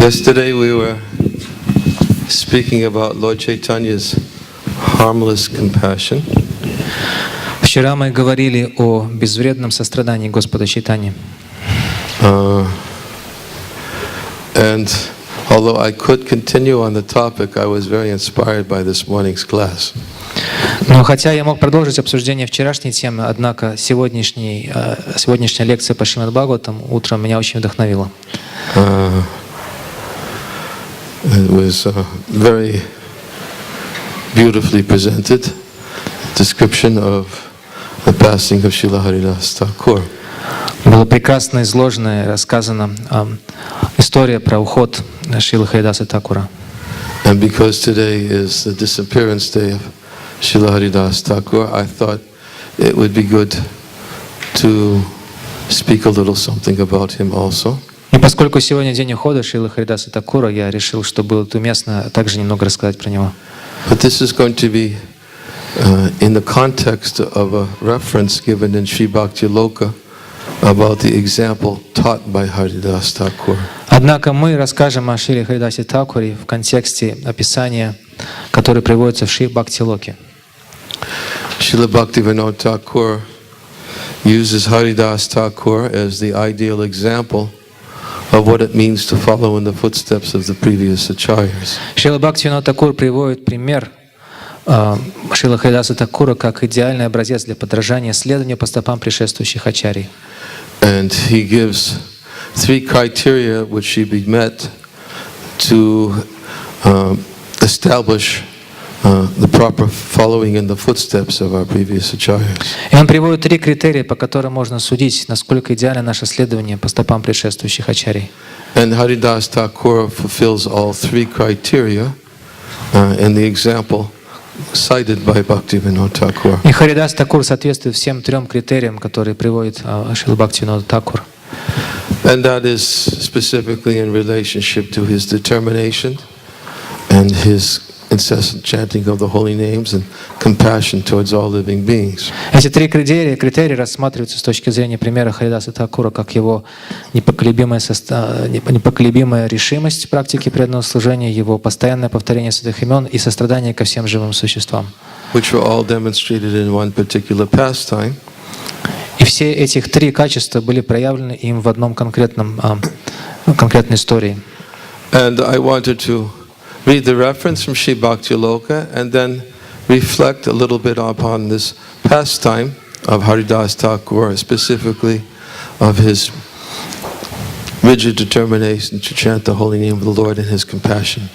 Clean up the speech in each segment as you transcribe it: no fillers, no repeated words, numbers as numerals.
Yesterday we were speaking about Lord Chaitanya's harmless compassion. Вчера мы говорили о безвредном сострадании Господа Чайтаньи. And although I could continue on the topic, I was very inspired by this morning's class. Но хотя я мог продолжить обсуждение вчерашней темы, однако сегодняшняя лекция по Шримад Бхагаватам утром меня очень вдохновила. It was very beautifully presented description of the passing of Srila Харидас Тхакур. Была прекрасно изложена и рассказана история про уход Шрилы Харидаса Тхакура. And because today is the disappearance day of Srila Haridas Thakur, I thought it would be good to speak a little something about him also. И поскольку сегодня день ухода Шрилы Харидаса Тхакура, я решил, что было уместно также немного рассказать про него. But this is going to be in the context of a reference given in Sri Bhakti Loka about the example taught by Haridas Thakur. Однако мы расскажем о Шриле Харидасе Тхакуре в контексте описания, которое приводится в Шри Бхакти Локе. Srila Bhaktivinoda Thakur uses Haridas Thakur as the ideal example of what it means to follow in the footsteps of the previous acharyas. Шрила Бхактивинода Тхакур приводит пример Шрилы Харидаса Тхакура как идеальный образец для подражания следованию по стопам предшествующих ачарий. And he gives three criteria which should be met to establish the proper following in the footsteps of our previous acharyas. И он приводит три критерия, по которым можно судить, насколько идеально наше следование по стопам предшествующих ачарий. And Haridas Thakur fulfills all three criteria in the example cited by Bhaktivinoda Thakur. И Харидас Тхакур соответствует всем трем критериям, которые приводит Шрила Бхактивинода Тхакур. And that is specifically in relationship to his determination and his incessant chanting of the holy names and compassion towards all living beings. Эти три критерия рассматриваются с точки зрения примера Харидаса Тхакура как его непоколебимая решимость в практике преданного служения, его постоянное повторение святых имен и сострадание ко всем живым существам. Which were all demonstrated in one particular pastime. И все этих три качества были проявлены им в одном конкретной истории. And I wanted to read the reference from Sri Bhakti Loka and then reflect a little bit upon this pastime of Haridas Thakur, specifically of his rigid determination to chant the holy name of the Lord and his compassion.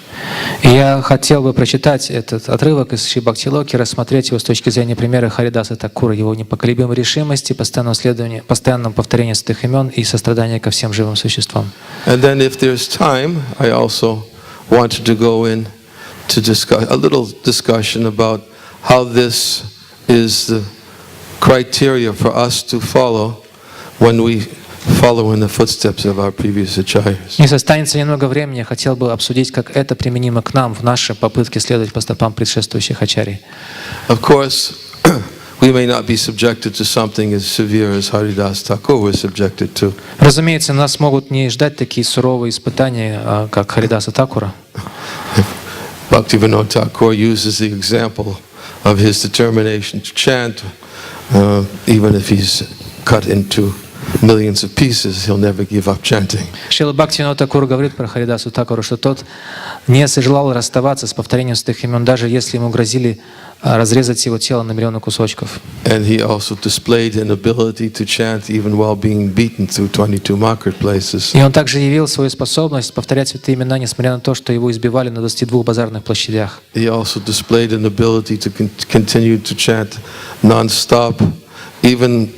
И я хотел бы прочитать этот отрывок из Шри Бхакти Локи, рассмотреть его с точки зрения примера Харидаса Тхакура, его непоколебимой решимости, постоянном повторении святых имен и сострадания ко всем живым существам. And then, if there's time, I also wanted to go in to discuss a little discussion about how this is the criteria for us to follow when we follow in the footsteps of our previous acharyas. Если останется немного времени, я хотел бы обсудить, как это применимо к нам в нашей попытке следовать по стопам предшествующих ачарий. Of course, we may not be subjected to something as severe as Haridas Thakur was subjected to. Разумеется, нас могут не ждать такие суровые испытания, как Харидаса Тхакура. Bhaktivinoda Thakur uses the example of his determination to chant, even if he's cut into millions of pieces, he'll never give up chanting. Шрила Бхактивинода Тхакур говорит про Харидасу Тхакуру, что тот не желал расставаться с повторением святых имен, даже если ему грозили разрезать его тело на миллионы кусочков. And he also displayed an ability to chant even while being beaten through 22 marketplaces. И он также явил свою способность повторять святые имена, несмотря на то, что его избивали на 22 базарных площадях. He also displayed an ability to continue to chant non-stop, even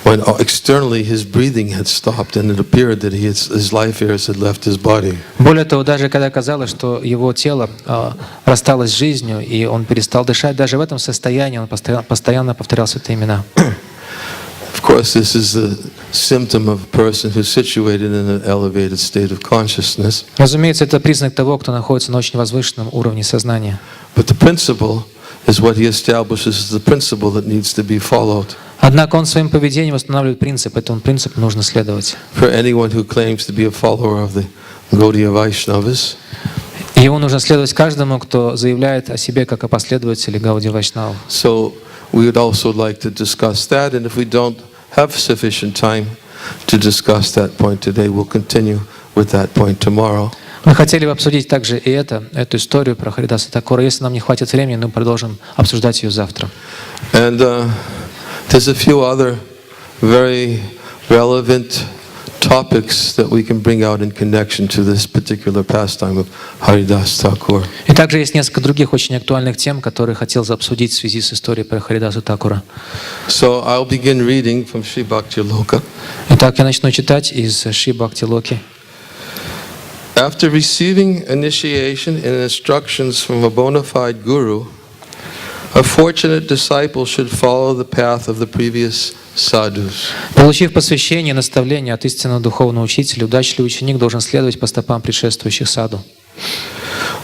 when externally his breathing had stopped and it appeared that his life airs had left his body. Более того, даже когда казалось, что его тело рассталось с жизнью и он перестал дышать, даже в этом состоянии он постоянно повторял святые имена. Of course, this is the symptom of a person who's situated in an elevated state of consciousness. Разумеется, это признак того, кто находится на очень возвышенном уровне сознания. But the principle is what he establishes as the principle that needs to be followed. Однако он своим поведением устанавливает принцип, этому принципу нужно следовать. For anyone who claims to be a follower of the Gaudiya Vaishnavas. И ему нужно следовать каждому, кто заявляет о себе как о последователе Гаудия Вайшнавов. So we would also like to discuss that, and if we don't have sufficient time to discuss that point today, we'll continue with that point tomorrow. Мы хотели бы обсудить также и эту историю про Харидаса Тхакура. Если нам не хватит времени, мы продолжим обсуждать ее завтра. And there's a few other very relevant topics that we can bring out in connection to this particular pastime of Haridas Thakur. И также есть несколько других очень актуальных тем, которые хотел бы обсудить в связи с историей про Харидаса Тхакура. So I'll begin reading from Sri Bhakti Loka. Итак, я начну читать из Шри Бхакти Локи. After receiving initiation and instructions from a bona fide guru, a fortunate disciple should follow the path of the previous sadhus. Получив посвящение и наставление от истинного духовного учителя, удачливый ученик должен следовать по стопам предшествующих саду.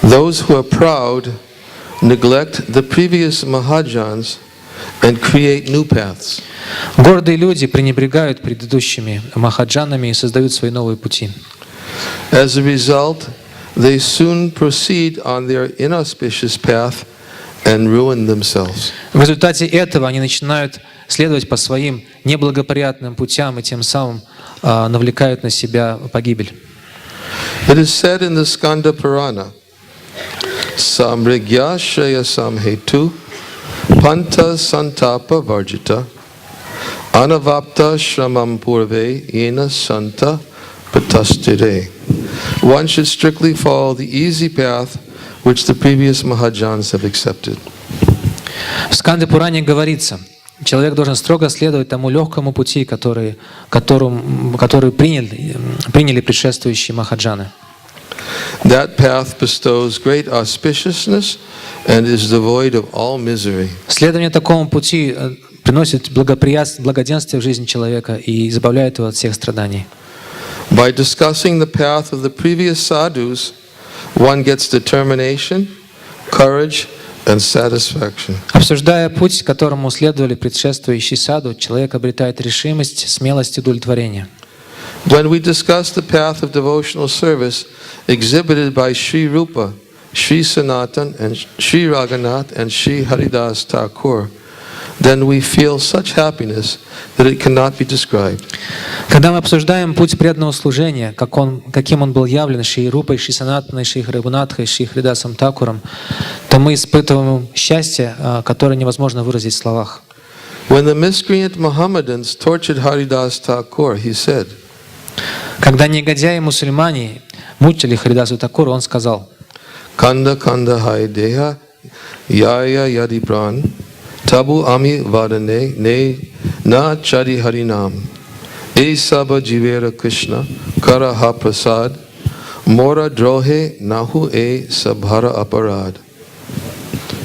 Those who are proud neglect the previous mahajans and create new paths. Гордые люди пренебрегают предыдущими махаджанами и создают свои новые пути. As a result, they soon proceed on their inauspicious path and ruin themselves. В результате этого они начинают следовать по своим неблагоприятным путям и тем самым навлекают на себя погибель. It is said in the Skanda Purana, Samrigya Shreya Samhetu Panta Santapa Varjita Anavapta Shramam Purve Yena Santa Patastire. One should strictly follow the easy path which the previous Mahajans have accepted. В Сканде Пуране говорится, человек должен строго следовать тому легкому пути, который приняли предшествующие махаджаны. That path bestows great auspiciousness and is devoid of all misery. Следование такому пути приносит благоденствие в жизнь человека и избавляет его от всех страданий. By discussing the path of the previous sadhus, one gets determination, courage, and satisfaction. Обсуждая путь, которому следовали предшествующие саду, человек обретает решимость, смелость и удовлетворение. When we discuss the path of devotional service exhibited by Sri Rupa, Sri Sanatan, and Sri Raghunath, and Sri Haridas Thakur, then we feel such happiness that it cannot be described. Когда мы обсуждаем путь преданного служения, каким он был явлен Шри Рупой, Шри Санатаной, Шри Рагунатхой, Шри Харидасом Тхакуром, то мы испытываем счастье, которое невозможно выразить в словах. When the miscreant Mohammedans tortured Haridas Thakur, he said, когда негодяи-мусульмане мучили Харидасу Тхакуру, он сказал: Kanda Kanda Hai Deha Yaya Yadi Pran Tabu Ami Vadane Ne Na Chari Harinam E Saba Jivera Krishna Kara Ha Prasad Mora Drohe Nahu E Sabhara Aparad.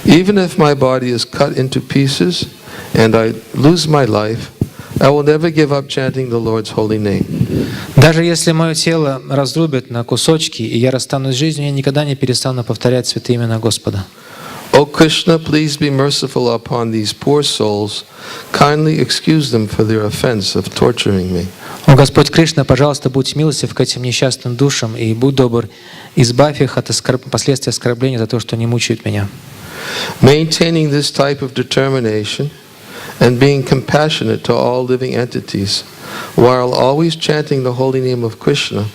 Even if my body is cut into pieces and I lose my life, I will never give up chanting the Lord's holy name. Даже если мое тело разрубят на кусочки, и я расстанусь с жизнью, я никогда не перестану повторять святые имена Господа. O Krishna, please be merciful upon these poor souls. Kindly excuse them for their offense of torturing me. О Господь Кришна, пожалуйста, будь милостив к этим несчастным душам и будь добр, избавь их от последствий оскорбления за то, что они мучают меня. Maintaining this type of determination and being compassionate to all living entities, while always chanting the holy name of Krishna,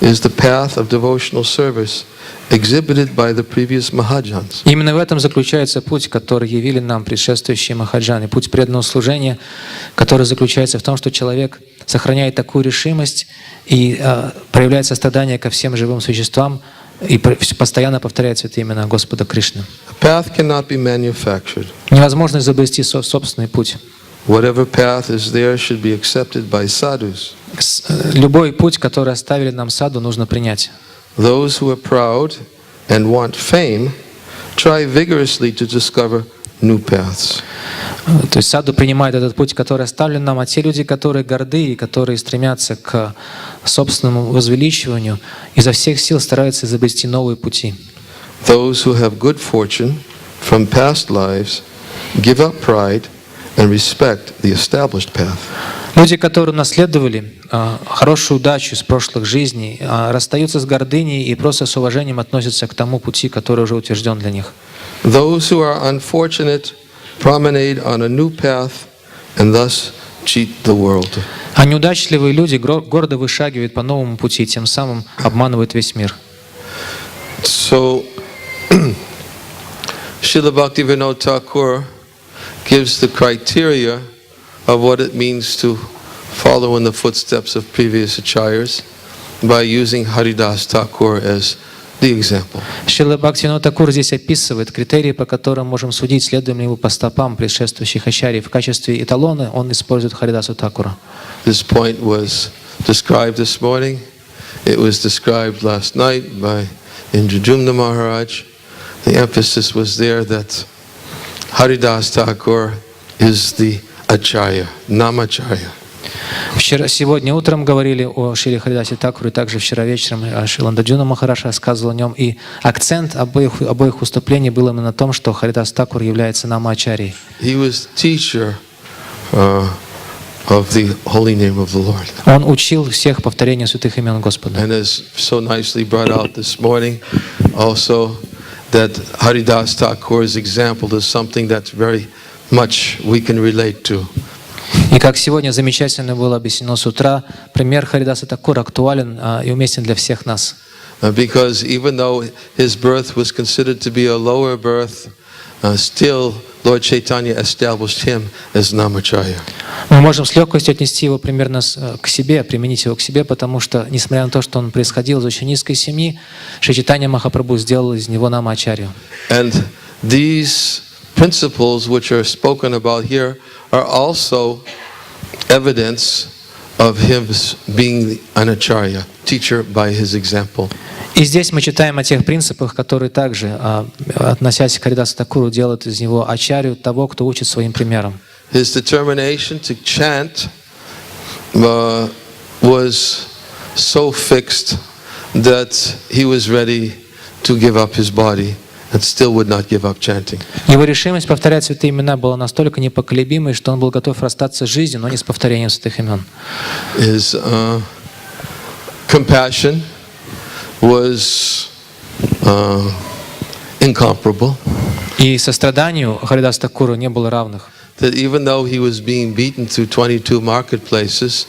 is the path of devotional service exhibited by the previous Mahajans. Именно в этом заключается путь, который явили нам предшествующие махаджаны, путь преданного служения, который заключается в том, что человек сохраняет такую решимость и проявляет сострадание ко всем живым существам и постоянно повторяет святые имена Господа Кришны. Path cannot be manufactured. Невозможно изобрести собственный путь. Whatever path is there should be accepted by sadhus. Любой путь, который оставили нам саду, нужно принять. Those who are proud and want fame try vigorously to discover new paths. То есть саду принимает этот путь, который оставлен нам, а те люди, которые горды и которые стремятся к собственному возвеличиванию, изо всех сил стараются изобрести новые пути. Those who have good fortune from past lives give up pride and respect the established path. Люди, которые унаследовали хорошую удачу из прошлых жизней, расстаются с гордыней и просто с уважением относятся к тому пути, который уже утвержден для них. Those who are unfortunate promenade on a new path and thus cheat the world. А неудачливые люди гордо вышагивают по новому пути, тем самым обманывают весь мир. So, Srila Bhaktivinoda Thakur gives the criteria of what it means to follow in the footsteps of previous acharyas by using Haridas Thakur as the example. Шрила Бхактивинода Тхакур здесь описывает критерии, по которым можем судить, следуем ли мы по стопам предшествующих ачарьев. В качестве эталона он использует Харидасу Тхакура. This point was described this morning. It was described last night by Indrajumna Maharaj. The emphasis was there that Haridas Thakur is the acharya, namacharya. Сегодня утром говорили о Шриле Харидасе Тхакуре, и также вчера вечером Индрджуна Махарадж рассказывал о нем. И акцент обоих выступлений был именно на том, что Харидас Тхакур является намачарьей. He was teacher of the holy name of the Lord. Он учил всех повторению святых имен Господа. And as so nicely brought out this morning, also that Haridas Thakur's example is something that's very much we can relate to. И как сегодня замечательно было объяснено с утра, пример Харидаса Тхакура актуален и уместен для всех нас. Because even though his birth was considered to be a lower birth, still Lord Chaitanya established him as namacharya. Мы можем с легкостью отнести его примерно к себе, применить его к себе, потому что, несмотря на то, что он происходил из очень низкой семьи, Шри Чайтанья Махапрабху сделал из него намачарью. And these principles which are spoken about here are also evidence of him being an acharya, teacher by his example. И здесь мы читаем о тех принципах, которые также, относясь к Харидасу Тхакуру, делают из него ачарью, того, кто учит своим примером. His determination to chant was so fixed that he was ready to give up his body and still would not give up chanting. Его решимость повторять святые имена была настолько непоколебимой, что он был готов расстаться с жизнью, но не с повторением святых имен. His compassion was incomparable. И состраданию Харидаса Тхакуру не было равных. That even though he was being beaten through 22 marketplaces,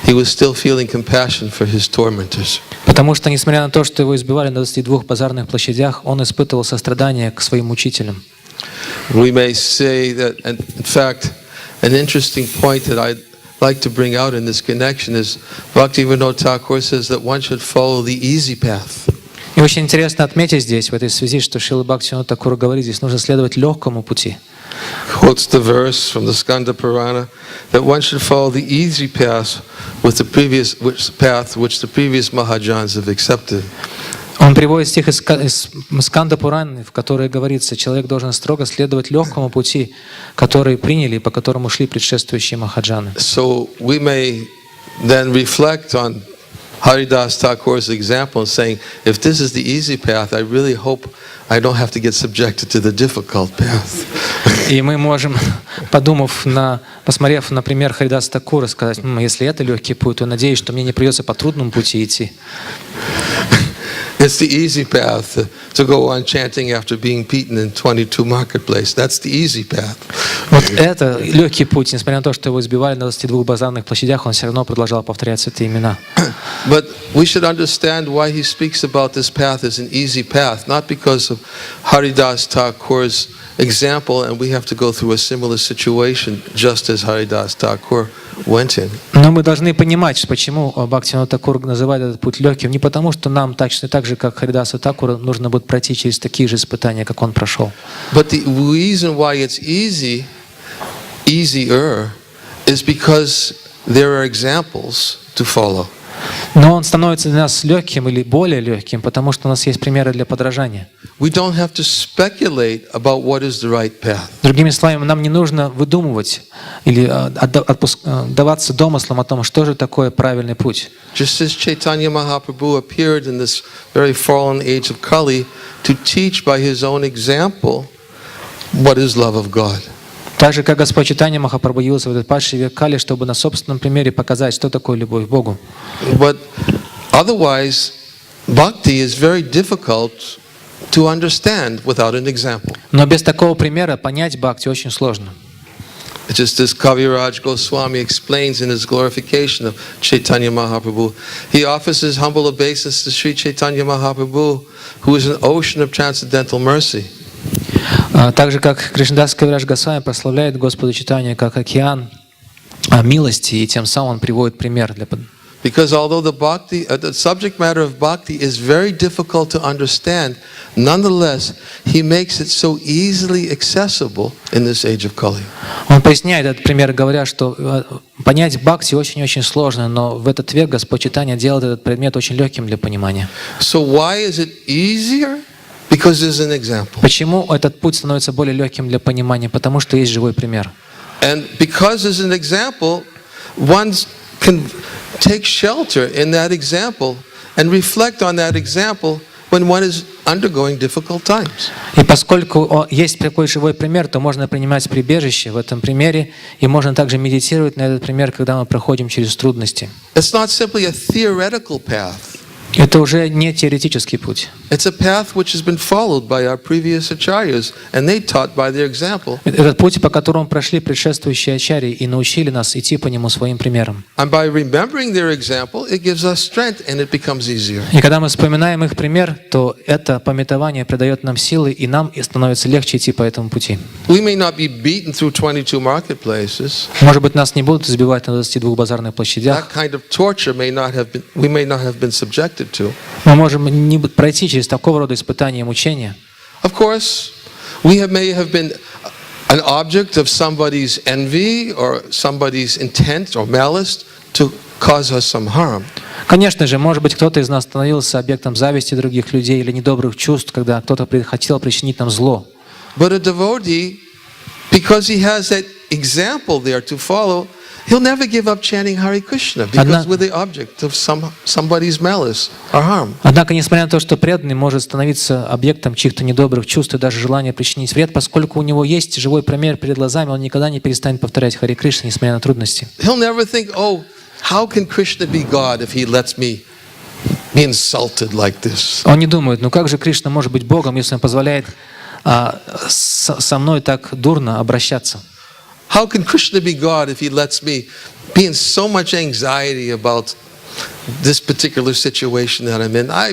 he was still feeling compassion for his tormentors. Потому что, несмотря на то, что его избивали на 22 базарных площадях, он испытывал сострадание к своим мучителям. We may say that, in fact, an interesting point that I'd like to bring out in this connection is Bhaktivinoda Thakur says that one should follow the easy path. И очень интересно отметить здесь, в этой связи, что Шрила Бхактивинода Тхакур говорит, здесь нужно следовать легкому пути. Quotes the verse from the Skanda Purana that one should follow the easy path with the previous which the previous Mahajans have accepted. Он приводит стих из Сканда Пураны, в которой говорится, человек должен строго следовать легкому пути, который приняли и по которому шли предшествующие Махаджаны. So we may then reflect on Haridas Thakur's example and saying, if this is the easy path, I really hope I don't have to get subjected to the difficult path. И мы можем, посмотрев на пример Харидаса Тхакура, сказать, если это легкий путь, то надеюсь, что мне не придется по трудному пути идти. It's the easy path to go on chanting after being beaten in 22 marketplace. That's the easy path. Вот это легкий путь, несмотря на то, что его избивали на 22 базарных площадях, он все равно продолжал повторять святые имена. But we should understand why he speaks about this path as an easy path, not because of Haridas Thakur's example, and we have to go through a similar situation just as Haridas Thakur went in. Но мы должны понимать, почему Бхактивинода Тхакур называет этот путь легким, не потому, что нам точно так же, как Харидасу Тхакуру, нужно будет пройти через такие же испытания, как он прошел. But the reason why it's easier, is because there are examples to follow. Но он становится для нас легким или более легким, потому что у нас есть примеры для подражания. We don't have to speculate about what is the right path. Другими словами, нам не нужно выдумывать или отдаваться домыслам о том, что же такое правильный путь. Just as Chaitanya Mahaprabhu appeared in this very fallen age of Kali to teach by his own example what is love of God. Так же, как Господь Чайтанья Махапрабху явился в этот падший век Кали, чтобы на собственном примере показать, что такое любовь к Богу. But otherwise, bhakti is very difficult to understand without an example. Но без такого примера понять бхакти очень сложно. Just as Kaviraj Goswami explains in his glorification of Chaitanya Mahaprabhu, he offers his humble obeisance to Sri Chaitanya Mahaprabhu, who is an ocean of transcendental mercy. Так же, как Кришнадас Кавирадж Госвами прославляет Господа Чайтанью как океан милости, и тем самым он приводит пример для Because although the subject matter of bhakti is very difficult to understand, nonetheless, he makes it so easily accessible in this age of Kali. Он поясняет этот пример, говоря, что понять бхакти очень-очень сложно, но в этот век Господь Чайтанья делает этот предмет очень легким для понимания. So why is it easier? Because there's an example. Почему этот путь становится более легким для понимания? Потому что есть живой пример. And because there's an example, one can take shelter in that example and reflect on that example when one is undergoing difficult times. И поскольку есть такой живой пример, то можно принимать прибежище в этом примере, и можно также медитировать на этот пример, когда мы проходим через трудности. It's not simply a theoretical path. Это уже не теоретический путь. It's a path which has been followed by our previous acharyas, and they taught by their example. Этот путь, по которому прошли предшествующие ачарьи и научили нас идти по нему своим примером. And by remembering their example, it gives us strength and it becomes easier. И когда мы вспоминаем их пример, то это памятование придает нам силы, и нам становится легче идти по этому пути. We may not be beaten through 22 marketplaces. Может быть, нас не будут избивать на 22 базарных площадях. That kind of torture we may not have been subjected to. Мы можем не пройти через такого рода испытания и мучения. Of course, may have been an object of somebody's envy or somebody's intent or malice to cause us some harm. Конечно же, может быть, кто-то из нас становился объектом зависти других людей или недобрых чувств, когда кто-то хотел причинить нам зло. But a devotee, because he has that example there to follow, he'll never give up chanting Hare Krishna because we're the object of somebody's malice or harm. Однако, несмотря на то, что преданный может становиться объектом чьих-то недобрых чувств и даже желания причинить вред, поскольку у него есть живой пример перед глазами, он никогда не перестанет повторять Харе Кришна, несмотря на трудности. He'll never think, oh, how can Krishna be God if he lets me be insulted like this? Он не думает, ну как же Кришна может быть Богом, если он позволяет со мной так дурно обращаться? How can Krishna be God if he lets me be in so much anxiety about this particular situation that I'm in? I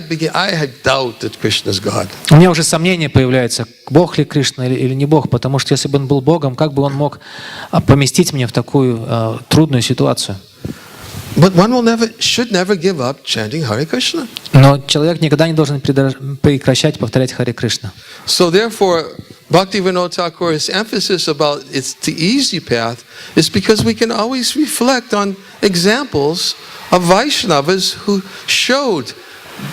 doubt that Krishna is God. У меня уже сомнения появляются, Бог ли Кришна или не Бог, потому что если бы он был Богом, как бы он мог поместить меня в такую трудную ситуацию? But one should never give up chanting Hare Krishna. Но человек никогда не должен прекращать повторять Харе Кришна. So therefore, Bhaktivinoda Thakur's emphasis about it's the easy path is because we can always reflect on examples of Vaishnavas who showed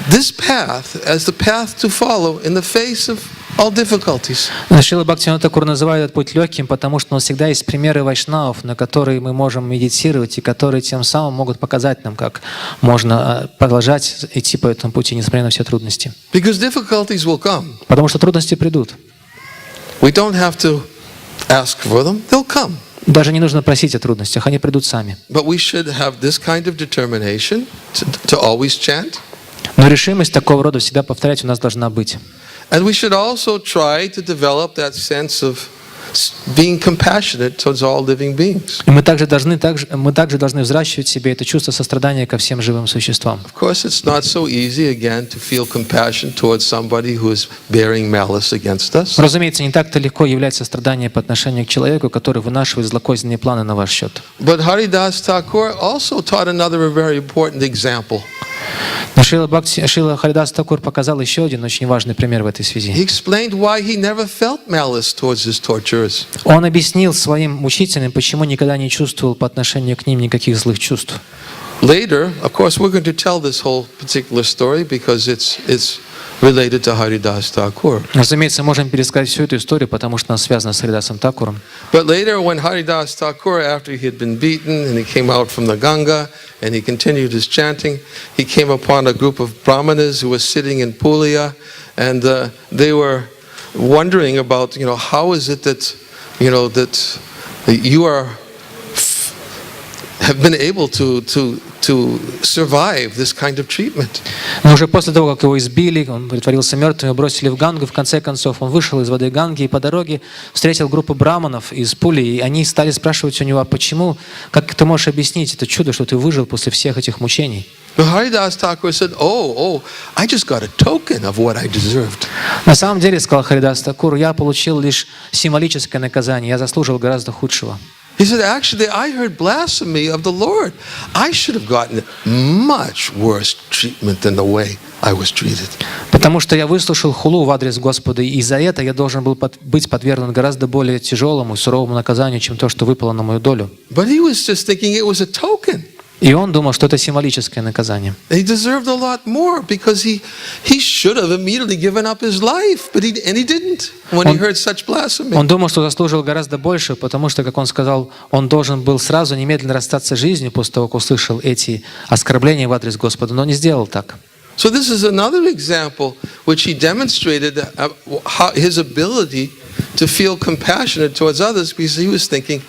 this path as the path to follow in the face of all difficulties. Шрила Бхактивинода Тхакур называет этот путь легким, потому что у нас всегда есть примеры вайшнавов, на которые мы можем медитировать, и которые тем самым могут показать нам, как можно продолжать идти по этому пути, несмотря на все трудности. Because difficulties will come. Потому что трудности придут. We don't have to ask for them; they'll come. Даже не нужно просить о трудностях, они придут сами. But we should have this kind of determination to always chant. Но решимость такого рода всегда повторять у нас должна быть. And we should also try to develop that sense of being compassionate towards all living beings. И мы также должны взращивать в себе это чувство сострадания ко всем живым существам. Of course, it's not so easy again to feel compassion towards somebody who is bearing malice against us. Разумеется, не так-то легко являть сострадание по отношению к человеку, который вынашивает злокозненные планы на ваш счет. But Харидас Тхакур also taught another very important example. Но Шрила Харидас Тхакур показал еще один очень важный пример в этой связи. He explained why he never felt malice towards his torturers. Он объяснил своим мучителям, почему никогда не чувствовал по отношению к ним никаких злых чувств. Later, of course, we're going to tell this whole particular story because it's related to Haridas Thakur. Разумеется, можем пересказать всю эту историю, потому что она связана с Харидасом Тхакуром. But later, when Haridas Thakur, after he had been beaten and he came out from the Ganga and he continued his chanting, he came upon a group of brahmanas who were sitting in Pulia, and they were wondering about, how is it that that you have been able to survive this kind of treatment. Но уже после того, как его избили, он притворился мертвым, его бросили в Гангу, в конце концов он вышел из воды Ганги и по дороге встретил группу браманов из Пули, и они стали спрашивать у него, а почему, как ты можешь объяснить это чудо, что ты выжил после всех этих мучений? But Харидас Тхакур said, I just got a token of what I deserved. На самом деле, сказал Харидас Тхакур, я получил лишь символическое наказание, я заслужил гораздо худшего. He said, actually, I heard blasphemy of the Lord. I should have gotten much worse treatment than the way I was treated. Потому что я выслушал хулу в адрес Господа, и за это я должен был быть подвергнут гораздо более тяжелому и суровому наказанию, чем то, что выпало на мою долю. But he was just thinking it was a token. И он думал, что это символическое наказание. He deserved a lot more because he should have immediately given up his life, but he didn't when he heard such blasphemy. Он думал, что заслужил гораздо больше, потому что, как он сказал, он должен был сразу немедленно расстаться с жизнью после того, как услышал эти оскорбления в адрес Господа, но не сделал так. So this is another example which he demonstrated his ability to feel compassionate towards others because he was thinking,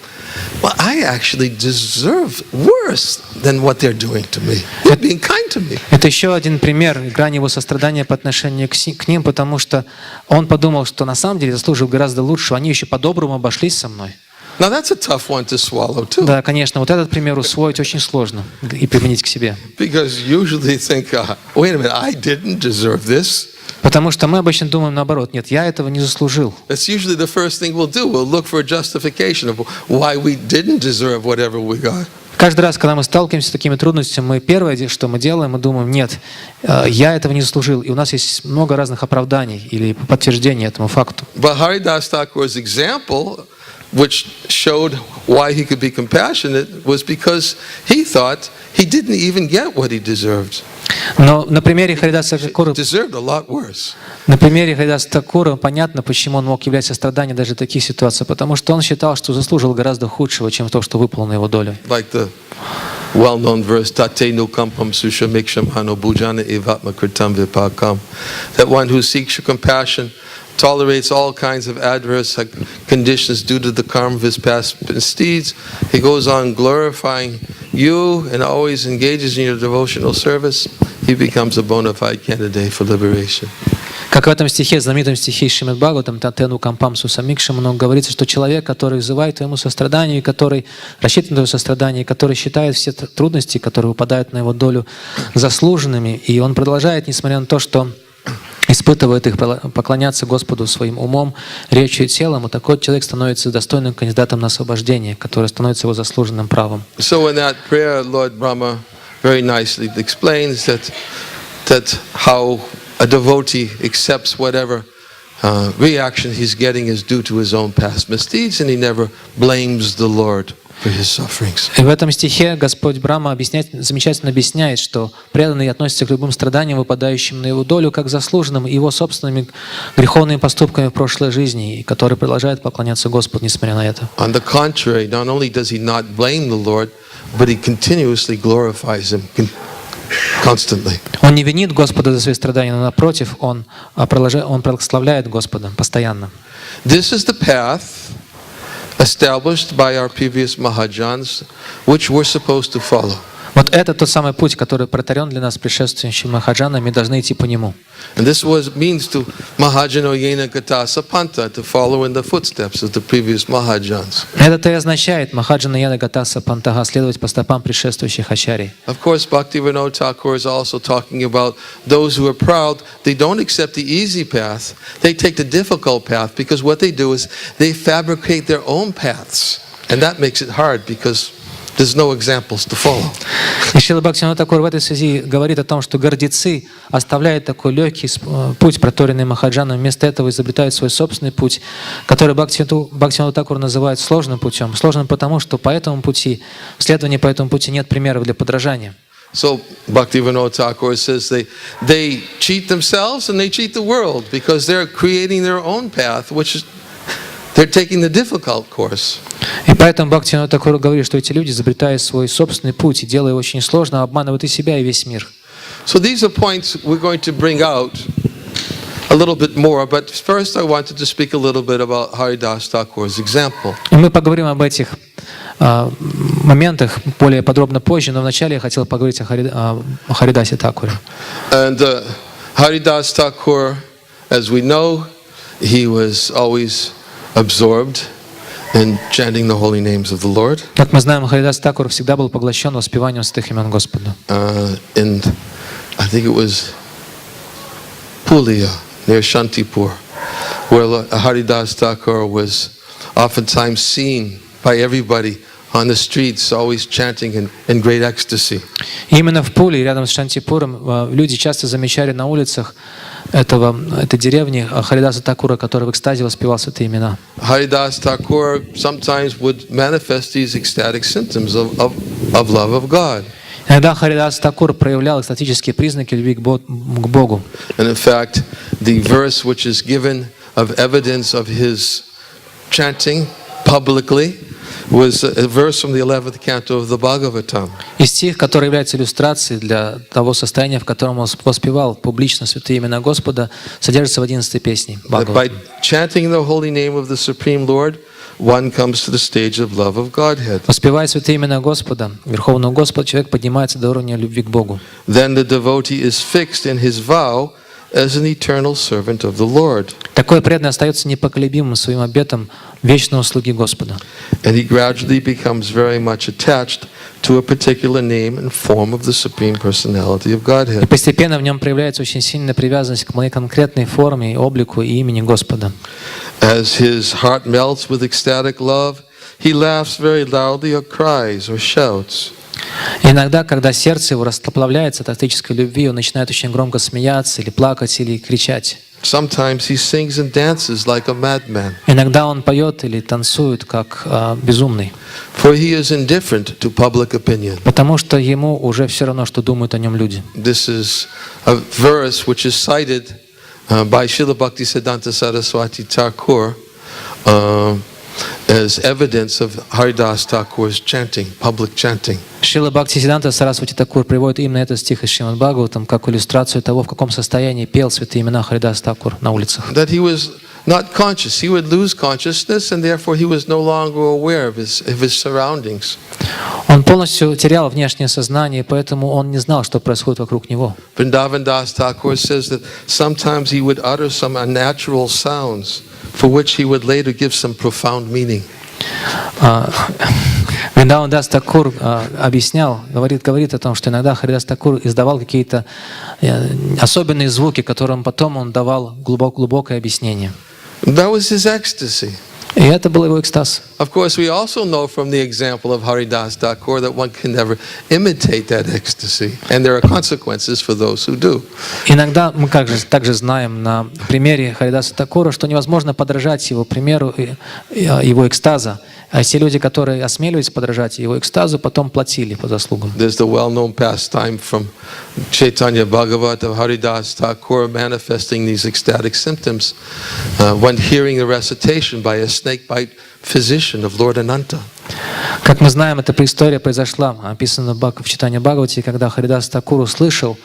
well, I actually deserve worse than what they're doing to me. They're being kind to me. Это еще один пример грани его сострадания по отношению к ним, потому что он подумал, что на самом деле заслужил гораздо лучше. Они еще по-доброму обошлись со мной. Now that's a tough one to swallow too. Да, конечно, вот этот пример усвоить очень сложно и применить к себе. Because usually think, wait a minute, I didn't deserve this. Потому что мы обычно думаем наоборот. Нет, я этого не заслужил. That's usually the first thing we'll do. We'll look for a justification of why we didn't deserve whatever we got. Каждый раз, когда мы сталкиваемся с такими трудностями, мы первое, что мы делаем, мы думаем, нет, я этого не заслужил. И у нас есть много разных оправданий или подтверждений этому факту. But Haridas Thakur's example, which showed why he could be compassionate, was because he thought he didn't even get what he deserved. Но на примере Харидаса Тхакура, Deserved a lot worse. на примере Харидаса Тхакура понятно, почему он мог являть состраданием даже в таких ситуациях, потому что он считал, что заслужил гораздо худшего, чем то, что выпало на его долю. Like the well-known verse, Tate nukampam sushamiksham bhujana evatma kritam vipakam. That one who seeks your compassion tolerates all kinds of adverse conditions due to the karma of his past misdeeds. He goes on glorifying you and always engages in your devotional service. He becomes a bona fide candidate for liberation. Как в этом стихе, знаменитом стихе Шримад Бхагаватам, «Татену кампам сусамикшам», много говорится, что человек, который взывает твоему состраданию, который рассчитывает на твое сострадание, который считает все трудности, которые выпадают на его долю, заслуженными, и он продолжает, несмотря на то, что испытывает их, поклоняться Господу своим умом, речью и телом, и такой человек становится достойным кандидатом на освобождение, который становится его заслуженным правом. So in that prayer, Lord Brahma very nicely explains that how a devotee accepts whatever reaction he's getting is due to his own past misdeeds, and he never blames the Lord for his sufferings. И в этом стихе Господь Брахма замечательно объясняет, что преданный относится к любым страданиям, выпадающим на его долю, как заслуженным его собственными греховными поступками в прошлой жизни, и который продолжает поклоняться Господу, несмотря на это. On the contrary, not only does he not blame the Lord, but he continuously glorifies him constantly. Он не винит Господа за свои страдания, но напротив, он прославляет Господа постоянно. This is the path established by our previous Mahajans, which we're supposed to follow. Вот это тот самый путь, который протарен для нас предшествующими Махаджанами, мы должны идти по нему. And this means to Mahajano Yena Gata Sapanta, to follow in the footsteps of the previous Mahajans. Это и означает Махаджана Йена Гатаса Пантага, следовать по стопам предшествующих ачарий. Of course, Bhakti Thakur is also talking about those who are proud. They don't accept the easy path. They take the difficult path because what they do is they fabricate their own paths. And that makes it hard because there's no examples to follow. И Шрила Бхакти Тхакур в этой связи говорит о том, что гордецы оставляют такой легкий путь, проторенный Махаджаном, вместо этого изобретают свой собственный путь, который Бхакти Тхакур называет сложным путем. Сложным потому, что по этому пути, следование по этому пути нет примеров для подражания. So Bhakti Thakur says they cheat themselves and they cheat the world because they're creating their own path, which is they're taking the difficult course. И поэтому Бхакти Тхакур говорит, что эти люди изобретают свой собственный путь и делая его очень сложно, обманывают и себя, и весь мир. So these are points we're going to bring out a little bit more, but first I wanted to speak a little bit about Haridas Thakur's example. И мы поговорим об этих моментах более подробно позже, но вначале я хотел поговорить о Харидасе Тхакуре. And Haridas Thakur, as we know, he was always absorbed in chanting the holy names of the Lord. Как мы знаем, Харидас Тхакур всегда был поглощен воспеванием святых имен Господа. And I think it was Pulia, near Shantipur, where Haridas Thakur was oftentimes seen by everybody on the streets, always chanting in great ecstasy. И именно в Пуле, рядом с Шантипуром, люди часто замечали на улицах этой деревни Харидаса Тхакура, который в экстазе воспевал святые имена. Haridas Thakur sometimes would manifest these ecstatic symptoms of love of God. Иногда Харидас Тхакур проявлял экстатические признаки любви к Богу. And in fact, the verse which is given of evidence of his chanting publicly was a verse from the 11th canto of the Bhagavatam. И стих, который является иллюстрацией для того состояния, в котором он воспевал публично святые имена Господа, содержится в 11-й песне Бхагаватам. By chanting the holy name of the Supreme Lord, one comes to the stage of love of Godhead. Воспевая святые имена Господа, Верховного Господа, человек поднимается до уровня любви к Богу. Then the devotee is fixed in his vow as an eternal servant of the Lord. Такой преданный остается непоколебимым своим обетом вечной услуги Господа. And he gradually becomes very much attached to a particular name and form of the Supreme Personality of И Godhead. постепенно в нем проявляется очень сильная привязанность к моей конкретной форме, облику и имени Господа. As his heart melts with ecstatic love, he laughs very loudly or cries or shouts. И иногда, когда сердце его расплавляется от эстетической любви, он начинает очень громко смеяться, или плакать, или кричать. Sometimes he sings and dances like a madman. Иногда он поет или танцует, как безумный. For he is indifferent to public opinion. Потому что ему уже все равно, что думают о нем люди. This is a verse which is cited by Srila Bhakti Saraswati Thakur as evidence of Haridas Thakur's chanting, public chanting. Шрила Бхакти Сарасвати Тхакур приводит именно этот стих из Шримад Бхагаватам как иллюстрацию того, в каком состоянии пел святые имена Харидас Тхакур на улицах. That he was not conscious. He would lose consciousness, and therefore he was no longer aware of his surroundings. Он полностью терял внешнее сознание, поэтому он не знал, что происходит вокруг него. Vrindavan Das Thakur says that sometimes he would utter some unnatural sounds for which he would later give some profound meaning. Вриндаван Дас Тхакур объяснял, говорит о том, что иногда Харидас Тхакур издавал какие-то особенные звуки, которым потом он давал глубокое объяснение. That was his ecstasy. И это был его экстаз. Of course, we also know from the example of Haridas Thakur that one can never imitate that ecstasy, and there are consequences for those who do. Иногда мы также знаем на примере Харидаса Тхакура, что невозможно подражать его примеру, его экстаза. А те люди, которые осмеливались подражать его экстазу, потом платили по заслугам. There's the well-known pastime from Chaitanya Bhagavat of Haridas Thakur manifesting these ecstatic symptoms when hearing the recitation by a snake-bite physician of Lord Ananta. Как мы знаем, эта история произошла, описана в читании Бхагавати, когда Харидас Тхакур услышал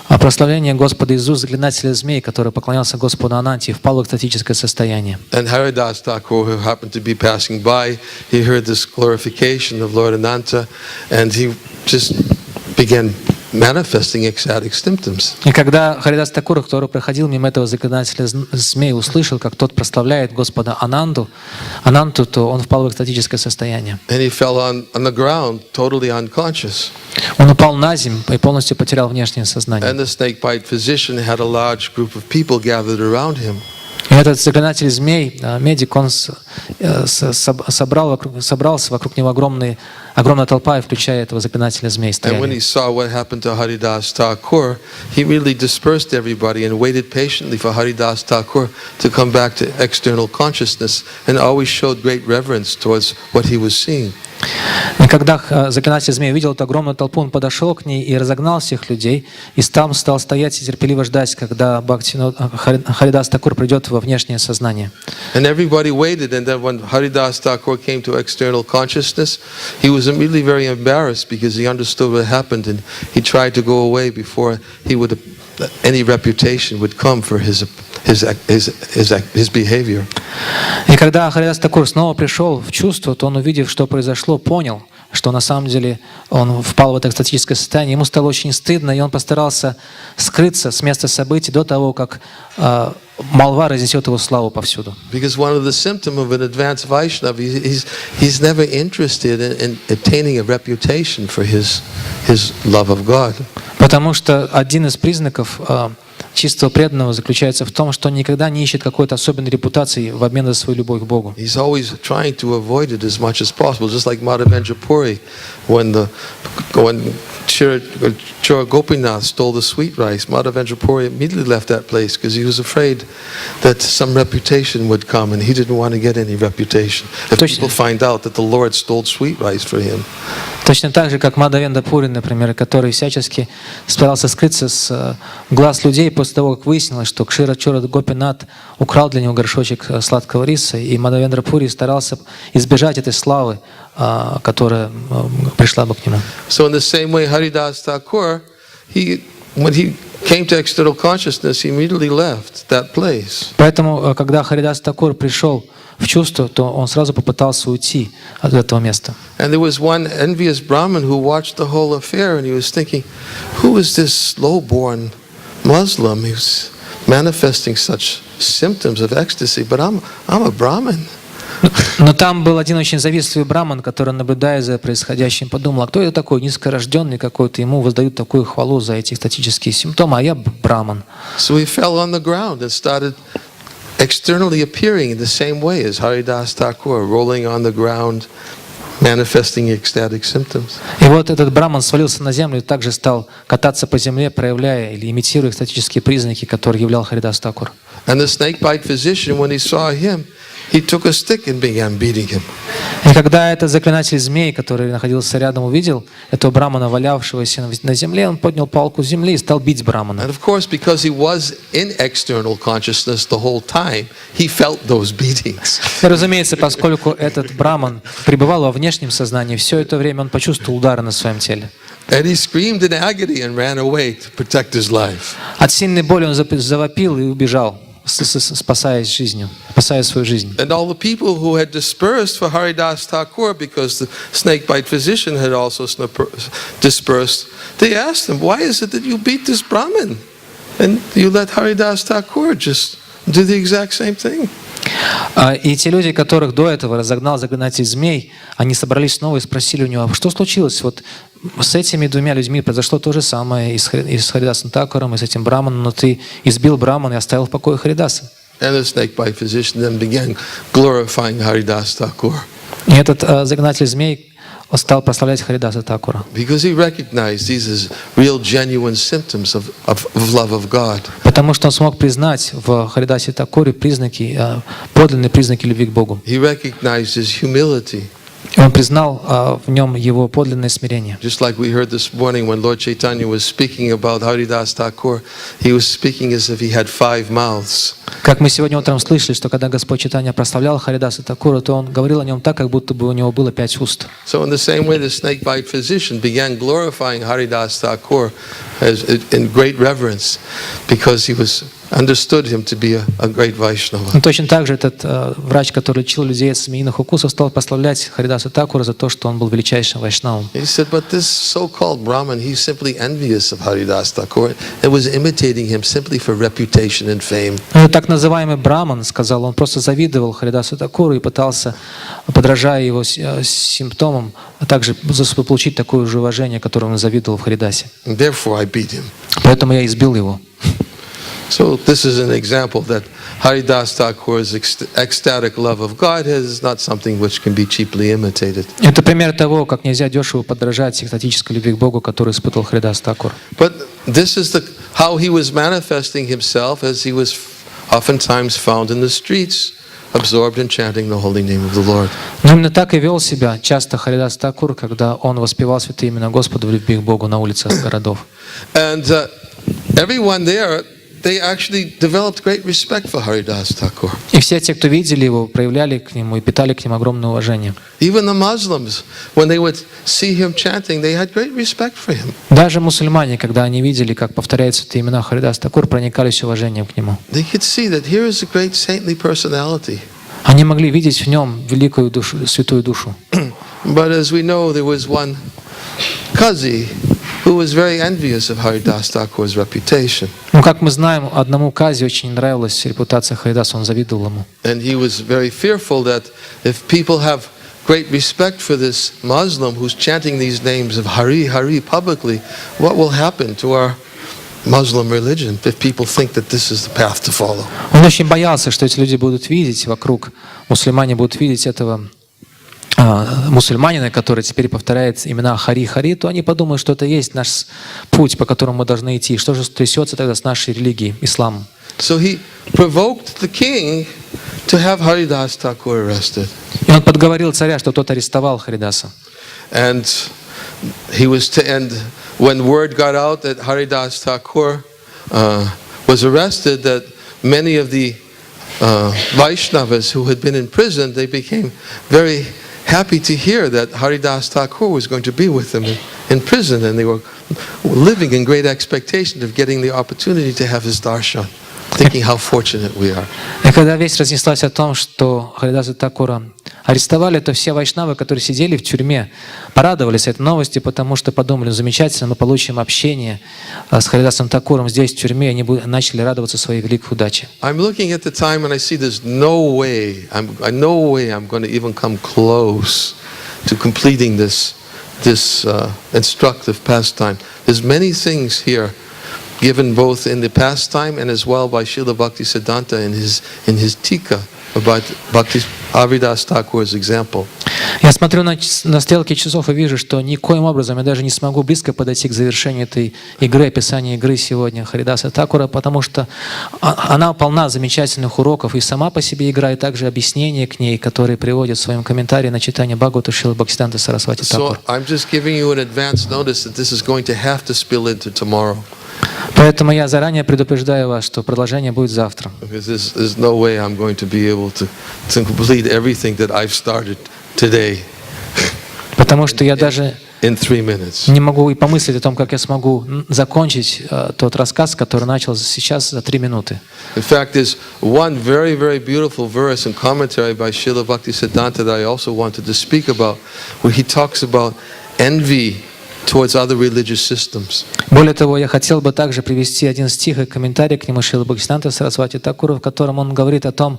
прославление Господа из уст заклинателя змей, который поклонялся Господу Ананте и впал в экстатическое состояние. And Haridas Thakur, who happened to be passing by, he heard this glorification of Lord Ananta, and he just began manifesting ecstatic symptoms. И когда Харидас Тхакур, который проходил мимо этого заклинателя змей, услышал, как тот прославляет Господа Ананту, то он впал в экстатическое состояние. And he fell on the ground, totally unconscious. Он упал на землю и полностью потерял внешнее сознание. And the snake-bite physician had a large group of people gathered around him. И этот заклинатель змей, медик, он собрался вокруг него огромная толпа, включая этого заклинателя змей. And when he saw what happened to Haridas Thakur, he really dispersed everybody and waited patiently for Haridas Thakur to come back to external consciousness, and always showed great reverence towards what he was seeing. И когда заклинатель змей увидел эту огромную толпу, он подошел к ней и разогнал всех людей, и стал стоять и терпеливо ждать, когда Харидас Тхакур придет во внешнее сознание. And everybody waited, and then when Haridas Thakur came to external consciousness, he was immediately very embarrassed because he understood what happened, and he tried to go away before any reputation would come for his his behavior. И когда Харидас Тхакур снова пришел в чувство, то он, увидев, что произошло, понял, что на самом деле он впал в это экстатическое состояние. Ему стало очень стыдно, и он постарался скрыться с места событий до того, как молва разнесет его славу повсюду. Because one of the symptoms of an advanced Vaishnava, he's never interested in attaining a reputation for his love of God. Потому что один из признаков чистого преданного заключается в том, что он никогда не ищет какой-то особенной репутации в обмен за свою любовь к Богу. He's always trying to avoid it as much as possible, just like Madhavendra Puri, when Chura Gopinath stole the sweet rice, Madhavendra Puri immediately left that place because he was afraid that some reputation would come, and he didn't want to get any reputation if people find out that the Lord stole sweet rice for him. Точно так же, как Мадхавендра Пури, например, который всячески старался скрыться с глаз людей после того, как выяснилось, что Кшира Чура Гопинат украл для него горшочек сладкого риса, и Мадхавендра Пури старался избежать этой славы, которая пришла бы к нему. So in the same way, Haridas Thakur, when he came to external consciousness, he immediately left that place. Поэтому, когда Харидас Тхакур пришел в чувство, то он сразу попытался уйти от этого места. And there was one envious Brahmin who watched the whole affair, and he was thinking, who is this low-born Muslim who's manifesting such symptoms of ecstasy? But I'm a Brahmin. Но там был один очень завистливый браман, который, наблюдая за происходящим, подумал, а кто это такой низкорожденный какой-то, ему воздают такую хвалу за эти экстатические симптомы, а я браман. So he fell on the ground and started externally appearing in the same way as Haridas Thakur, rolling on the ground, manifesting ecstatic symptoms. И вот этот браман свалился на землю и также стал кататься по земле, проявляя или имитируя экстатические признаки, которые являл Харидас Тхакур. And the snake-bite physician, when he saw him, he took a stick and began beating him. И когда этот заклинатель змей, который находился рядом, увидел этого брамана, валявшегося на земле, он поднял палку с земли и стал бить брамана. And of course, because he was in external consciousness the whole time, he felt those beatings. И, разумеется, поскольку этот браман пребывал во внешнем сознании, все это время он почувствовал удары на своем теле. And he screamed in agony and ran away to protect his life. От сильной боли он завопил и убежал, спасая свою жизнь. And all the people who had dispersed for Haridas Thakur, because the snake-bite physician had also dispersed, they asked him, why is it that you beat this Brahmin? And you let Haridas Thakur just do the exact same thing. И те люди, которых до этого разогнал заклинатель змей, они собрались снова и спросили у него, что случилось? Вот с этими двумя людьми произошло то же самое и с Харидасом Тхакуром, и с этим браманом, но ты избил брамана и оставил в покое Харидаса. And the snake-bite physician then began glorifying Haridas Thakur. И этот заклинатель змей стал прославлять Харидаса Тхакура. Because he recognized these as real, genuine symptoms of love of God. Потому что он смог признать в Харидасе Тхакуре подлинные признаки любви к Богу. He recognized his humility. И он признал в нем его подлинное смирение. Just like we heard this morning when Lord Chaitanya was speaking about Haridas Thakur, he was speaking as if he had 5 mouths. Как мы сегодня утром слышали, что когда Господь Чайтанья прославлял Харидаса Тхакура, то он говорил о нем так, как будто бы у него было 5 уст. So in the same way, the snake-bite physician began glorifying Haridas Thakur in great reverence, because he was understood him to be a great Vaishnava. Но точно так же этот врач, который лечил людей от змеиных укусов, стал прославлять Харидаса Тхакура за то, что он был величайшим вайшнавом. He said, but this so-called Brahmin, he's simply envious of Haridas Thakur and was imitating him simply for reputation and fame. Так называемый браман, сказал, он просто завидовал Харидасу Тхакуру и пытался, подражая его симптомам, а также заслужить такое же уважение, которое он завидовал в Харидасе. Therefore, I beat him. Поэтому я избил его. So this is an example that Haridas Thakur's ecstatic love of God is not something which can be cheaply imitated. Это пример того, как нельзя дешево подражать экстатической любви к Богу, которую испытывал Харидас Тхакур. But this is how he was manifesting himself as he was oftentimes found in the streets, absorbed in chanting the holy name of the Lord. Но именно так и вел себя часто Харидас Тхакур, когда он воспевал святые имена Господа в любви к Богу на улицах городов. And everyone there they actually developed great respect for Haridas Thakur. И все те, кто видели его, проявляли к нему и питали к нему огромное уважение. Even the Muslims, when they would see him chanting, they had great respect for him. Даже мусульмане, когда они видели, как повторяются эти имена Харидас Тхакур, проникались уважением к нему. They could see that here is a great saintly personality. Они могли видеть в нем великую душу, святую душу. But as we know, there was one Qazi who was very envious of Haridas Thakur's reputation. Ну, как мы знаем, одному Кази очень нравилась репутация Харидаса, он завидовал ему. And he was very fearful that if people have great respect for this Muslim who's chanting these names of Hari, Hari publicly, what will happen to our Muslim religion if people think that this is the path to follow? Он очень боялся, что эти люди будут видеть вокруг, мусульмане будут видеть этого мусульманина, который теперь повторяет имена Хари, Хари, то они подумают, что это есть наш путь, по которому мы должны идти. Что же трясется тогда с нашей религией, исламом? So he provoked the king to have Haridas Thakur arrested. И он подговорил царя, что тот арестовал Харидаса. And when word got out that Haridas Thakur was arrested, that many of the Vaishnavas who had been in prison, they became very happy to hear that Haridas Thakur was going to be with them in prison, and they were living in great expectation of getting the opportunity to have his darshan, thinking how fortunate we are. И когда весть разнеслась о том, что Харидаса Тхакура арестовали, то все вайшнавы, которые сидели в тюрьме, порадовались этой новости, потому что подумали, замечательно, мы получим общение с Харидасом Тхакуром здесь, в тюрьме, и они начали радоваться своей великой удаче. I'm looking at the time and I see there's no way I'm going to even come close to completing this instructive pastime. There's many things here given both in the pastime and as well by Srila Bhakti Siddhanta in his Tika about Bhakti Haridas Thakur's example. Я смотрю на стрелки часов и вижу, что никоим образом я даже не смогу близко подойти к завершению этой игры, описания игры сегодня Харидаса Тхакура, потому что она полна замечательных уроков, и сама по себе игра, и также объяснения к ней, которые приводят в своем комментарии на читание Бхагавата Шрилы Бхактисиданта Сарасвати Тхакур. So I'm just giving you an advance notice that this is going to have to spill into tomorrow. Поэтому я заранее предупреждаю вас, что продолжение будет завтра. Because there's no way I'm going to be able to complete everything that I've started today. Потому что я даже in 3 minutes. Не могу и помыслить о том, как я смогу закончить тот рассказ, который начал сейчас за 3 минуты. In fact, there's one very, very beautiful verse and commentary by Srila Bhakti Siddhanta that I also wanted to speak about, where he talks about envy towards other religious systems. Более того, я хотел бы также привести один стих и комментарий к нему Шрилы Бхактисиданта Сарасвати Тхакура, в котором он говорит о том,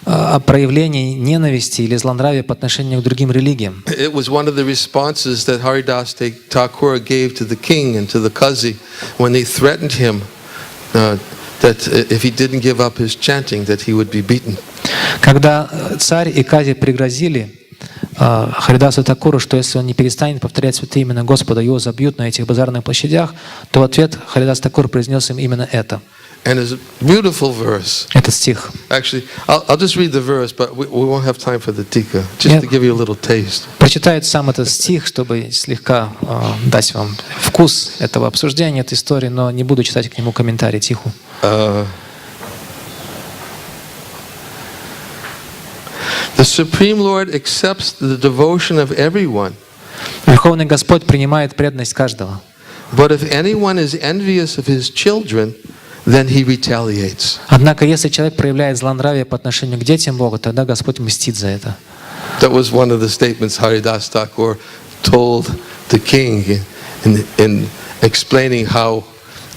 о проявлении ненависти или злонравия по отношению к другим религиям. It was one of the responses that Haridas Thakur gave to the king and to the Qazi when they threatened him that if he didn't give up his chanting, that he would be beaten. Когда царь и Кази пригрозили Харидасу Тхакуру, что если он не перестанет повторять святые имена Господа, его забьют на этих базарных площадях, то в ответ Харидас Тхакур произнес им именно это. And it's a beautiful verse. Этот стих. Actually, I'll just read the verse, but we won't have time for the tika. Just to give you a little taste. Прочитаю сам этот стих, чтобы слегка дать вам вкус этого обсуждения, этой истории, но не буду читать к нему комментарий тиху. The Supreme Lord accepts the devotion of everyone. Верховный Господь принимает преданность каждого. But if anyone is envious of his children, then he retaliates. Однако, если человек проявляет злонравие по отношению к детям Бога, тогда Господь мстит за это. That was one of the statements Haridas Thakur told the king in explaining how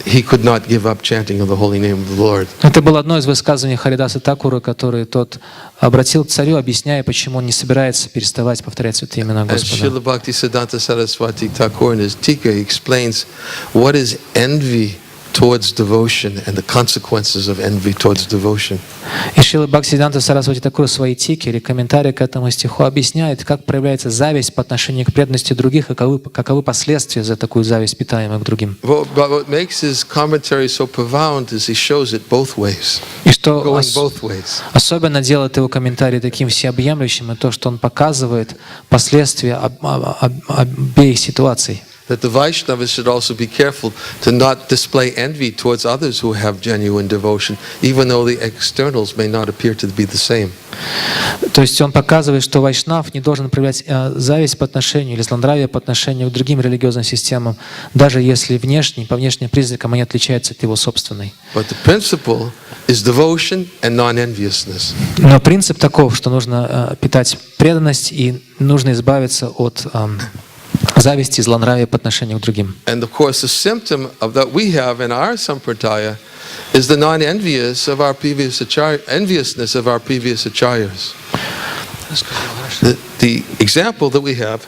he could not give up chanting of the holy name of the Lord. Это было одно из высказываний Харидаса Тхакура, который тот обратил к царю, объясняя, почему он не собирается переставать повторять святые имена Господа. And Srila Bhakti Siddhanta Saraswati Thakur in his Tika explains what is envy towards devotion and the consequences of envy towards devotion. И Шрила Бхактисиданта Сарасвати Тхакур в своей тике или комментарии к этому стиху объясняет, как проявляется зависть по отношению к преданности других и каковы последствия за такую зависть, питаемую к другим. But what makes his commentary so profound is he shows it both ways. И что Going both ways. особенно делает его комментарий таким всеобъемлющим, и то, что он показывает последствия обеих ситуаций. that the Vaishnavas should also be careful to not display envy towards others who have genuine devotion, even though the externals may not appear to be the same. То есть он показывает, что вайшнав не должен проявлять зависть по отношению или злонравие по отношению к другим религиозным системам, даже если внешне, по внешним признакам они отличаются от его собственной. But the principle is devotion and non-enviousness. Но принцип таков, что нужно питать преданность и нужно избавиться от зависти и злонравия по отношению к другим. And of course, the symptom of that we have in our sampradaya is the non-envious of our previous enviousness of our previous acharyas. The example that we have,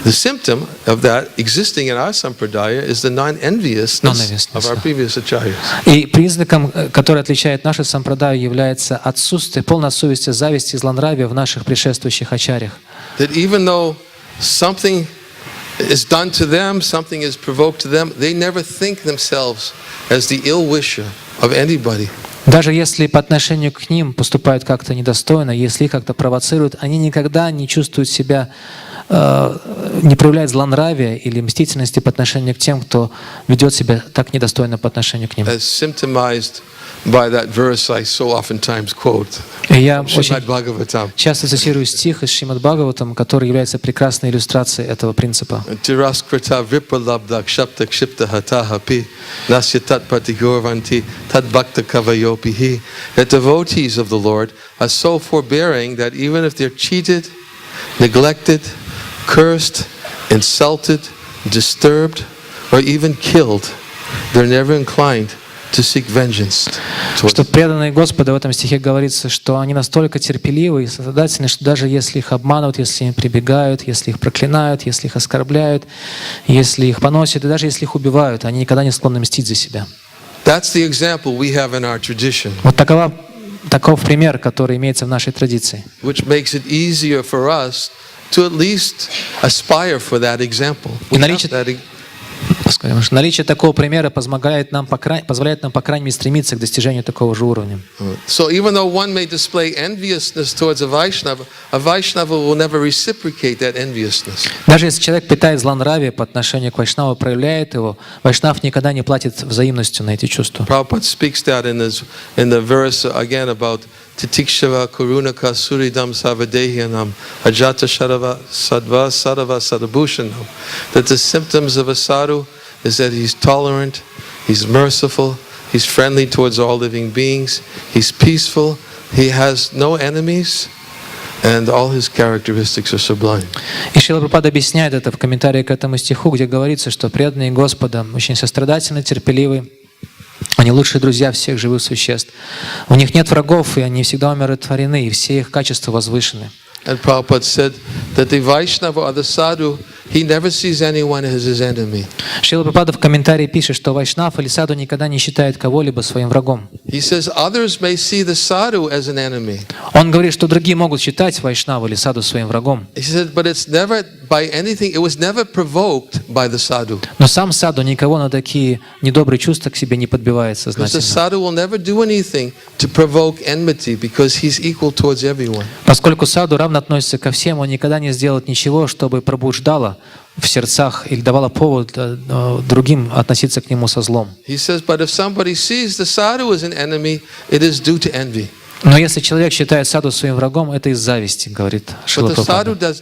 the symptom of that existing in our sampradaya is the non-enviousness of our previous acharyas. И признаком, который отличает наши сампрадаю, является отсутствие, полное отсутствие зависти и злонравия в наших предшествующих ачарьях. That even though something is done to them, something is provoked to them, they never think themselves as the ill wisher of anybody. Даже если по отношению к ним поступают как-то недостойно, если их как-то провоцируют, они никогда не чувствуют себя, не проявляют злонравия или мстительности по отношению к тем, кто ведет себя так недостойно по отношению к ним. As symptomized by that verse I so oftentimes quote. И я очень часто цитирую стих из Шримад Бхагаватам, который является прекрасной иллюстрацией этого принципа. That devotees of the Lord are so forbearing that even if they're cheated, neglected, cursed, insulted, disturbed, or even killed, they're never inclined to seek vengeance. Что преданные Господа в этом стихе говорится, что они настолько терпеливы и сострадательны, что даже если их обманывают, если им прибегают, если их проклинают, если их оскорбляют, если их поносят, и даже если их убивают, они никогда не склонны мстить за себя. That's the example we have in our tradition. Вот таков пример, который имеется в нашей традиции. Which makes it easier for us to at least aspire for that example. Наличие такого примера позволяет нам, по крайней мере, стремиться к достижению такого же уровня. So even though one may display enviousness towards a Vaishnava will never reciprocate that enviousness. Даже если человек питает злонравие по отношению к вайшнаву, проявляет его, вайшнав никогда не платит взаимностью на эти чувства. Prabhupada speaks that in the verse again about Titikshava Kurunaka Suridam Savadehianam Ajata Shadava Sadva Sadava Sadabhushanam. That the symptoms of a sadhu is that he's tolerant, he's merciful, he's friendly towards all living beings, he's peaceful, he has no enemies, and all his characteristics are sublime. И Шрила Прабхупада объясняет это в комментарии к этому стиху, где говорится, что преданные Господа очень сострадательны, терпеливы. Они лучшие друзья всех живых существ. У них нет врагов, и они всегда умиротворены, и все их качества возвышены. And Prabhupada said that the Vaishnava or the sadhu, he never sees anyone as his enemy. Шрила Прабхупада в комментарии пишет, что вайшнав или саду никогда не считает кого-либо своим врагом. He says others may see the sadhu as an enemy. Он говорит, что другие могут считать вайшнава или саду своим врагом. He said, but it's never by anything. It was never provoked by the sadhu. Но сам саду никого на такие недобрые чувства к себе не подбивает Because the сознательно. sadhu will never do anything to provoke enmity because he's equal towards everyone. Поскольку саду равно относится ко всем, он никогда не сделает ничего, чтобы пробуждало в сердцах или давало повод другим относиться к нему со злом. He says, but if somebody sees the sadhu as an enemy, it is due to envy. Но если человек считает саду своим врагом, это из зависти, говорит Шрила But the sadhu Прабхупада.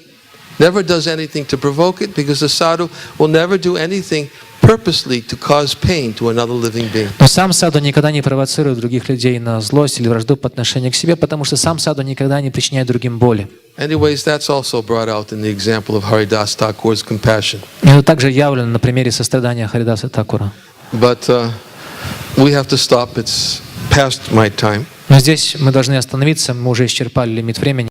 never does anything to provoke it because the sadhu will never do anything purposely to cause pain to another living being. Но сам саду никогда не провоцирует других людей на злость или вражду по отношению к себе, потому что сам саду никогда не причиняет другим боли. Anyways, that's also brought out in the example of Харидас Тхакур's compassion. И это также явлено на примере сострадания Харидаса Тхакура. But we have to stop. It's past my time. Но здесь мы должны остановиться, мы уже исчерпали лимит времени.